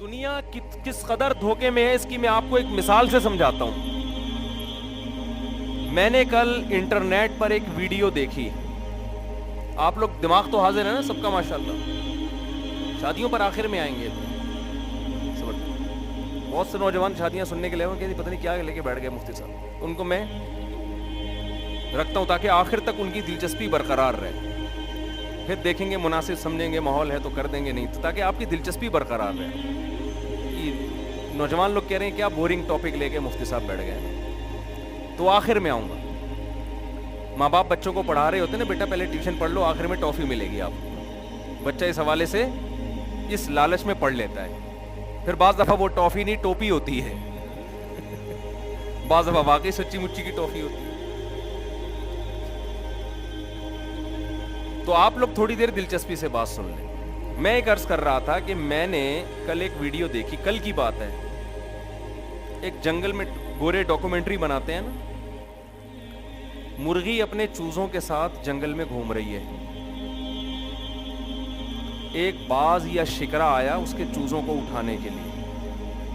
دنیا کس قدر دھوکے میں ہے اس کی میں آپ کو ایک مثال سے سمجھاتا ہوں. میں نے کل انٹرنیٹ پر ایک ویڈیو دیکھی. آپ لوگ دماغ تو حاضر ہے نا سب کا ماشاءاللہ. شادیوں پر آخر میں آئیں گے. بہت سے نوجوان شادیاں سننے کے لیے کہ پتہ نہیں کیا لے کے بیٹھ گئے مفتی صاحب. ان کو میں رکھتا ہوں تاکہ آخر تک ان کی دلچسپی برقرار رہے. پھر دیکھیں گے مناسب سمجھیں گے ماحول ہے تو کر دیں گے, نہیں تو تاکہ آپ کی دلچسپی برقرار رہے. نوجوان لوگ کہہ رہے ہیں کیا بورنگ ٹاپک لے کے مفتی صاحب بیٹھ گئے. تو آخر میں آؤں گا. ماں باپ بچوں کو پڑھا رہے ہوتے ہیں نا, بیٹا پہلے ٹیوشن پڑھ لو آخر میں ٹافی ملے گی آپ کو. بچہ اس حوالے سے اس لالچ میں پڑھ لیتا ہے. پھر بعض دفعہ وہ ٹافی نہیں ٹوپی ہوتی ہے, بعض دفعہ واقعی سچی مچی کی ٹافی ہوتی ہے. تو آپ لوگ تھوڑی دیر دلچسپی سے بات سن لیں. میں ایک عرض کر رہا تھا کہ میں نے کل ایک ویڈیو دیکھی, کل کی بات ہے. ایک جنگل میں گورے ڈاکومنٹری بناتے ہیں نا, مرغی اپنے چوزوں کے ساتھ جنگل میں گھوم رہی ہے. ایک باز یا شکرا آیا اس کے چوزوں کو اٹھانے کے لیے.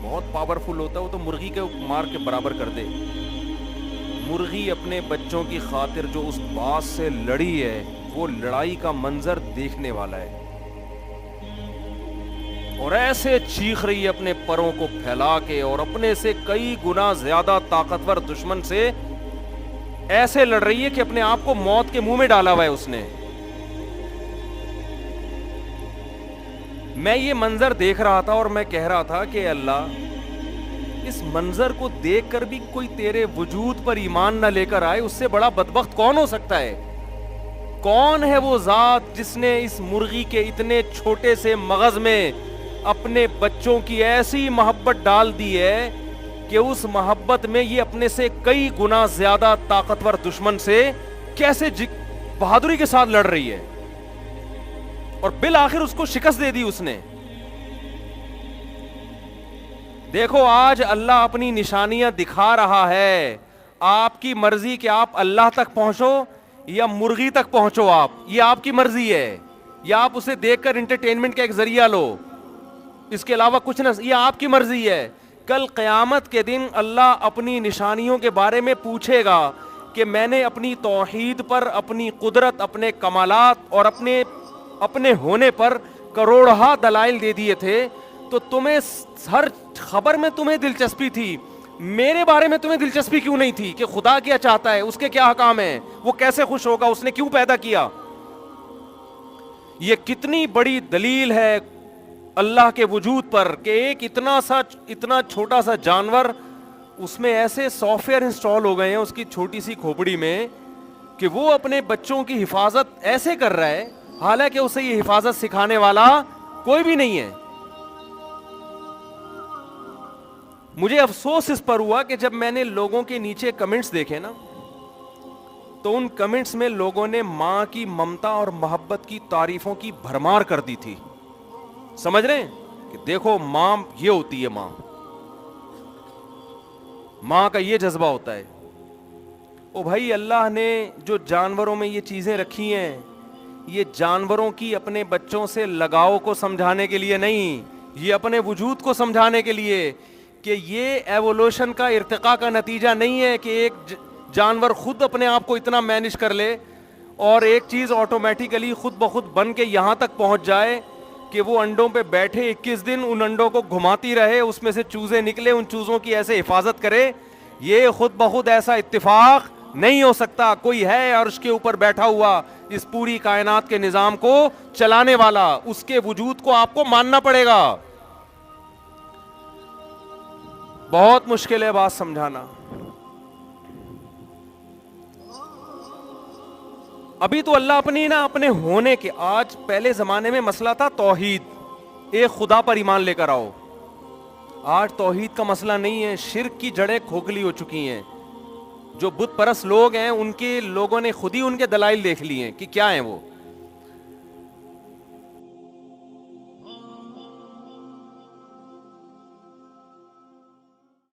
بہت پاورفل ہوتا ہے وہ, تو مرغی کے مار کے برابر کر دے. مرغی اپنے بچوں کی خاطر جو اس باز سے لڑی ہے, وہ لڑائی کا منظر دیکھنے والا ہے. اور ایسے چیخ رہی ہے اپنے پروں کو پھیلا کے, اور اپنے سے کئی گنا زیادہ طاقتور دشمن سے ایسے لڑ رہی ہے کہ اپنے آپ کو موت کے منہ میں ڈالا ہوا ہے اس نے. میں یہ منظر دیکھ رہا تھا اور میں کہہ رہا تھا کہ اللہ, اس منظر کو دیکھ کر بھی کوئی تیرے وجود پر ایمان نہ لے کر آئے, اس سے بڑا بدبخت کون ہو سکتا ہے؟ کون ہے وہ ذات جس نے اس مرغی کے اتنے چھوٹے سے مغز میں اپنے بچوں کی ایسی محبت ڈال دی ہے کہ اس محبت میں یہ اپنے سے کئی گنا زیادہ طاقتور دشمن سے کیسے بہادری کے ساتھ لڑ رہی ہے, اور بالآخر اس کو شکست دے دی اس نے. دیکھو آج اللہ اپنی نشانیاں دکھا رہا ہے. آپ کی مرضی کہ آپ اللہ تک پہنچو یا مرغی تک پہنچو, یہ آپ کی مرضی ہے. یا آپ اسے دیکھ کر انٹرٹینمنٹ کا ایک ذریعہ لو, اس کے علاوہ کچھ نہ, یہ آپ کی مرضی ہے. کل قیامت کے دن اللہ اپنی نشانیوں کے بارے میں پوچھے گا کہ میں نے اپنی توحید پر, اپنی قدرت, اپنے کمالات اور اپنے ہونے پر کروڑہا دلائل دے دیے تھے, تو تمہیں ہر خبر میں تمہیں دلچسپی تھی, میرے بارے میں تمہیں دلچسپی کیوں نہیں تھی کہ خدا کیا چاہتا ہے, اس کے کیا حکام ہیں, وہ کیسے خوش ہوگا, اس نے کیوں پیدا کیا. یہ کتنی بڑی دلیل ہے اللہ کے وجود پر کہ ایک اتنا چھوٹا سا جانور, اس میں ایسے سافٹ ویئر انسٹال ہو گئے ہیں اس کی چھوٹی سی کھوپڑی میں کہ وہ اپنے بچوں کی حفاظت ایسے کر رہا ہے, حالانکہ اسے یہ حفاظت سکھانے والا کوئی بھی نہیں ہے. مجھے افسوس اس پر ہوا کہ جب میں نے لوگوں کے نیچے کمنٹس دیکھے نا, تو ان کمنٹس میں لوگوں نے ماں کی ممتا اور محبت کی تعریفوں کی بھرمار کر دی تھی. سمجھ رہے ہیں کہ دیکھو ماں یہ ہوتی ہے, ماں کا یہ جذبہ ہوتا ہے. او بھائی, اللہ نے جو جانوروں میں یہ چیزیں رکھی ہیں, یہ جانوروں کی اپنے بچوں سے لگاؤ کو سمجھانے کے لیے نہیں, یہ اپنے وجود کو سمجھانے کے لیے کہ یہ ایوولوشن کا ارتقاء کا نتیجہ نہیں ہے کہ ایک جانور خود اپنے آپ کو اتنا مینج کر لے اور ایک چیز آٹومیٹیکلی خود بخود بن کے یہاں تک پہنچ جائے کہ وہ انڈوں پہ بیٹھے 21 دن ان انڈوں کو گھماتی رہے, اس میں سے چوزے نکلے, ان چوزوں کی ایسے حفاظت کرے. یہ خود بخود ایسا اتفاق نہیں ہو سکتا. کوئی ہے عرش کے اوپر بیٹھا ہوا اس پوری کائنات کے نظام کو چلانے والا, اس کے وجود کو آپ کو ماننا پڑے گا. بہت مشکل ہے بات سمجھانا. ابھی تو اللہ اپنے ہونے کے, آج پہلے زمانے میں مسئلہ تھا توحید, ایک خدا پر ایمان لے کر آؤ. آج توحید کا مسئلہ نہیں ہے, شرک کی جڑیں کھوکھلی ہو چکی ہیں. جو بت پرست لوگ ہیں ان کے لوگوں نے خود ہی ان کے دلائل دیکھ لیے ہیں کہ کیا ہیں وہ.